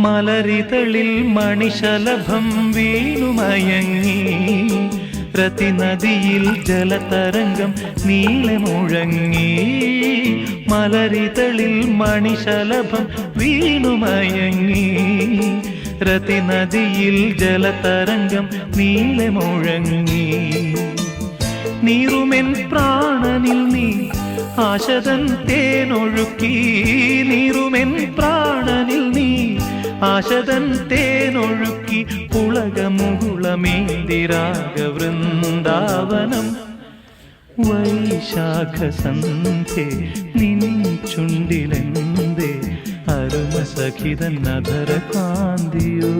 മലരിതളിൽ മണിശലഭം വീണുമയങ്ങി രതിനദിയിൽ ജലതരംഗം നീളെ മുഴങ്ങി മലരിതളിൽ മണിശലഭം വീണുമയങ്ങി രതിനദിയിൽ ജലതരംഗം നീളെ മുഴങ്ങി നീറുമെൻ പ്രാണനിൽ നീ ആശതൻ തേനൊഴുക്കി നീറുമെൻ പ്രാണനിൽ നീ ആശതൻ തേനൊഴുക്കി പുളകമുകുളമേന്തിരാഗവൃന്ദാവനം വൈശാഖസന്ധ്യേ നിൻ ചുണ്ടിലെന്തേ അരുമസഖിതൻ അധരകാന്തിയോ